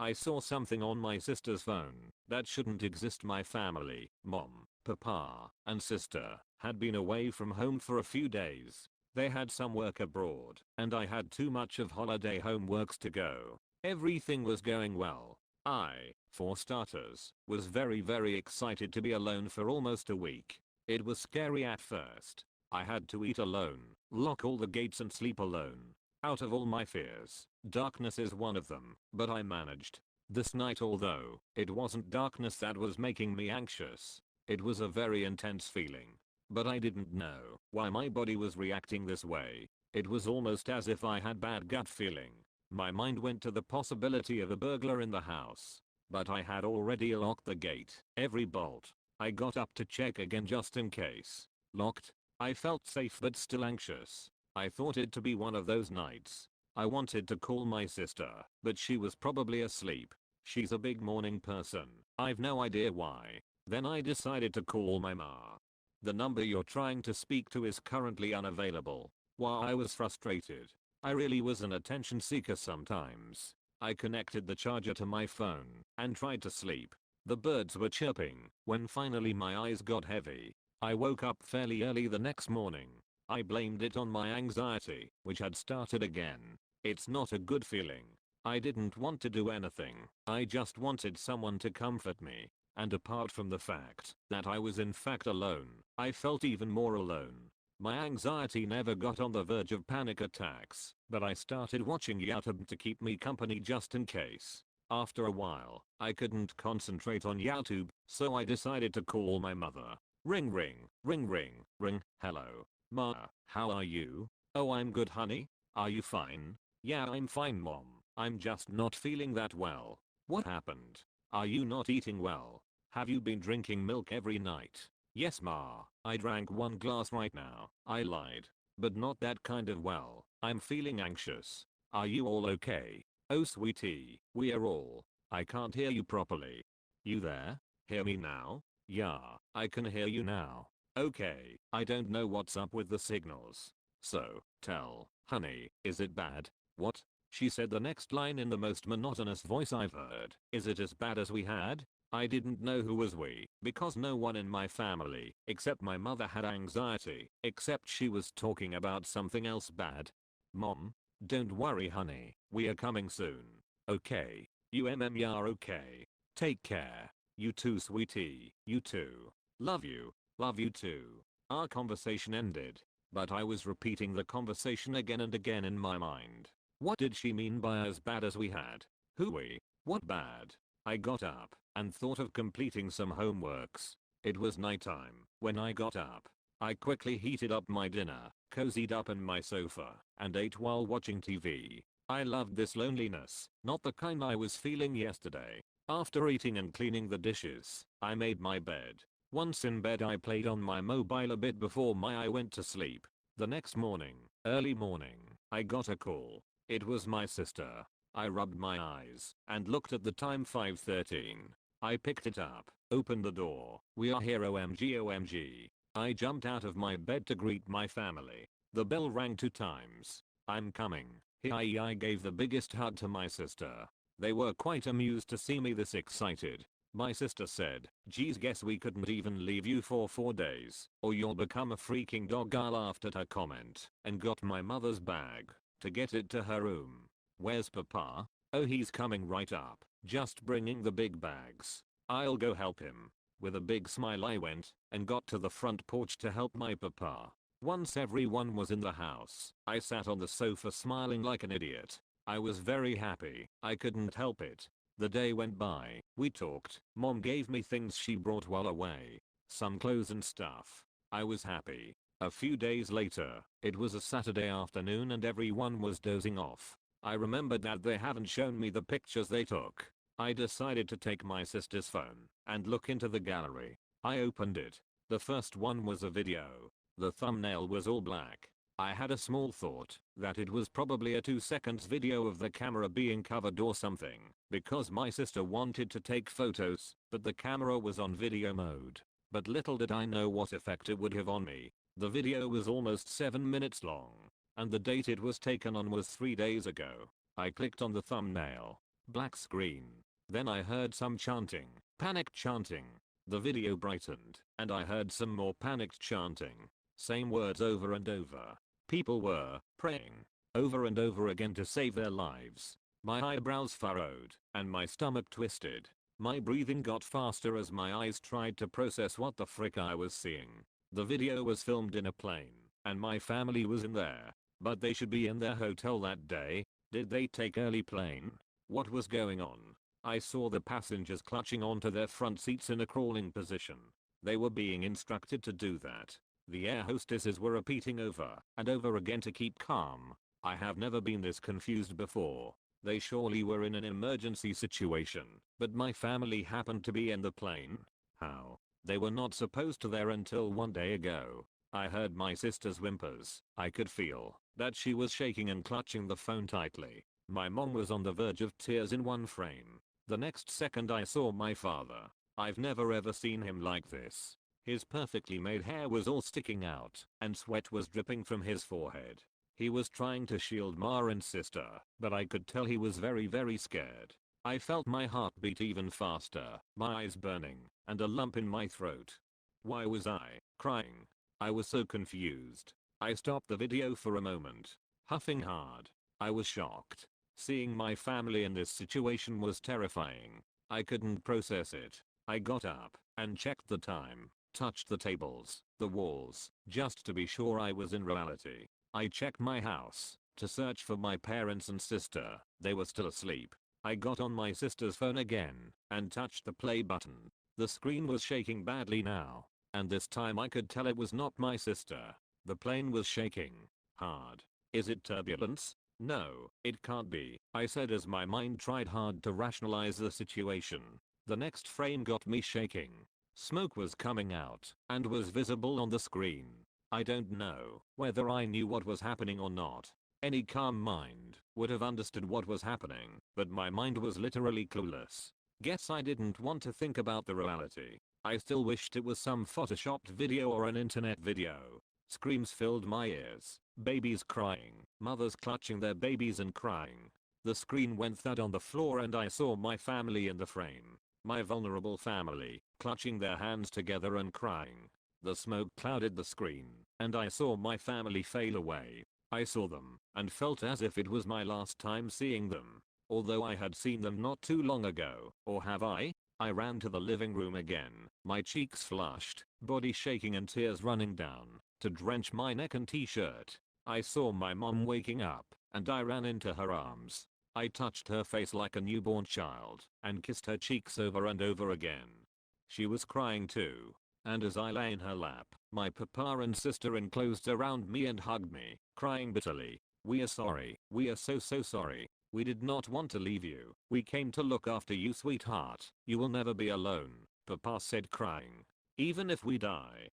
I saw something on my sister's phone that shouldn't exist. My family, mom, papa, and sister, had been away from home for a few days. They had some work abroad, and I had too much of holiday homeworks to go. Everything was going well. I, for starters, was very excited to be alone for almost a week. It was scary at first. I had to eat alone, lock all the gates and sleep alone. Out of all my fears, darkness is one of them, but I managed. This night, although it wasn't darkness that was making me anxious, it was a very intense feeling. But I didn't know why my body was reacting this way. It was almost as if I had bad gut feeling. My mind went to the possibility of a burglar in the house. But I had already locked the gate, every bolt. I got up to check again just in case. Locked. I felt safe but still anxious. I thought it to be one of those nights. I wanted to call my sister, but she was probably asleep. She's a big morning person. I've no idea why. Then I decided to call my ma. The number you're trying to speak to is currently unavailable. While I was frustrated, I really was an attention seeker sometimes. I connected the charger to my phone and tried to sleep. The birds were chirping when finally my eyes got heavy. I woke up fairly early the next morning. I blamed it on my anxiety, which had started again. It's not a good feeling. I didn't want to do anything. I just wanted someone to comfort me. And apart from the fact that I was in fact alone, I felt even more alone. My anxiety never got on the verge of panic attacks, but I started watching YouTube to keep me company just in case. After a while, I couldn't concentrate on YouTube, so I decided to call my mother. Ring ring, ring ring, ring. Hello. Ma, how are you? Oh, I'm good, honey. Are you fine? Yeah, I'm fine, mom. I'm just not feeling that well. What happened? Are you not eating well? Have you been drinking milk every night? Yes, ma, I drank 1 glass right now. I lied. But not that kind of well. I'm feeling anxious. Are you all okay? Oh sweetie, we are all. I can't hear you properly. You there? Hear me now? Yeah, I can hear you now. Okay, I don't know what's up with the signals. So, tell, honey, is it bad? What? She said the next line in the most monotonous voice I've heard. Is it as bad as we had? I didn't know who was we, because no one in my family, except my mother, had anxiety, except she was talking about something else bad. Mom, don't worry honey, we are coming soon. Okay. You're okay. Take care. You too sweetie, you too. Love you. Love you too. Our conversation ended, but I was repeating the conversation again and again in my mind. What did she mean by as bad as we had? Who we? What bad? I got up and thought of completing some homeworks. It was nighttime when I got up. I quickly heated up my dinner, cozied up in my sofa, and ate while watching TV. I loved this loneliness, not the kind I was feeling yesterday. After eating and cleaning the dishes, I made my bed. Once in bed, I played on my mobile a bit before I went to sleep. The next morning, early morning, I got a call. It was my sister. I rubbed my eyes and looked at the time, 5:13. I picked it up, opened the door. We are here, OMG OMG. I jumped out of my bed to greet my family. The bell rang 2 times. I'm coming. I gave the biggest hug to my sister. They were quite amused to see me this excited. My sister said, geez, guess we couldn't even leave you for 4 days, or you'll become a freaking dog. I laughed at her comment and got my mother's bag to get it to her room. Where's papa? Oh, he's coming right up, just bringing the big bags. I'll go help him. With a big smile I went and got to the front porch to help my papa. Once everyone was in the house, I sat on the sofa smiling like an idiot. I was very happy. I couldn't help it. The day went by, we talked, mom gave me things she brought while away. Some clothes and stuff. I was happy. A few days later, it was a Saturday afternoon and everyone was dozing off. I remembered that they haven't shown me the pictures they took. I decided to take my sister's phone and look into the gallery. I opened it. The first one was a video. The thumbnail was all black. I had a small thought that it was probably a 2 seconds video of the camera being covered or something, because my sister wanted to take photos, but the camera was on video mode. But little did I know what effect it would have on me. The video was almost 7 minutes long, and the date it was taken on was 3 days ago. I clicked on the thumbnail. Black screen. Then I heard some chanting, panicked chanting. The video brightened, and I heard some more panicked chanting. Same words over and over. People were praying over and over again to save their lives. My eyebrows furrowed, and my stomach twisted. My breathing got faster as my eyes tried to process what the frick I was seeing. The video was filmed in a plane, and my family was in there. But they should be in their hotel that day. Did they take early plane? What was going on? I saw the passengers clutching onto their front seats in a crawling position. They were being instructed to do that. The air hostesses were repeating over and over again to keep calm. I have never been this confused before. They surely were in an emergency situation, but my family happened to be in the plane. How? They were not supposed to there until one day ago. I heard my sister's whimpers. I could feel that she was shaking and clutching the phone tightly. My mom was on the verge of tears in one frame. The next second I saw my father. I've never ever seen him like this. His perfectly made hair was all sticking out, and sweat was dripping from his forehead. He was trying to shield Ma and sister, but I could tell he was very scared. I felt my heart beat even faster, my eyes burning, and a lump in my throat. Why was I crying? I was so confused. I stopped the video for a moment, huffing hard. I was shocked. Seeing my family in this situation was terrifying. I couldn't process it. I got up and checked the time, touched the tables, the walls, just to be sure I was in reality. I checked my house to search for my parents and sister. They were still asleep. I got on my sister's phone again and touched the play button. The screen was shaking badly now, and this time I could tell it was not my sister. The plane was shaking hard. Is it turbulence? No, it can't be, I said as my mind tried hard to rationalize the situation. The next frame got me shaking. Smoke was coming out and was visible on the screen. I don't know whether I knew what was happening or not. Any calm mind would have understood what was happening, but my mind was literally clueless. Guess I didn't want to think about the reality. I still wished it was some photoshopped video or an internet video. Screams filled my ears. Babies crying, mothers clutching their babies and crying. The screen went thud on the floor and I saw my family in the frame. My vulnerable family, clutching their hands together and crying. The smoke clouded the screen, and I saw my family fade away. I saw them, and felt as if it was my last time seeing them. Although I had seen them not too long ago, or have I? I ran to the living room again, my cheeks flushed, body shaking and tears running down, to drench my neck and t-shirt. I saw my mom waking up, and I ran into her arms. I touched her face like a newborn child, and kissed her cheeks over and over again. She was crying too, and as I lay in her lap, my papa and sister enclosed around me and hugged me, crying bitterly. We are sorry, we are so sorry. We did not want to leave you. We came to look after you, sweetheart. You will never be alone, papa said crying. Even if we die,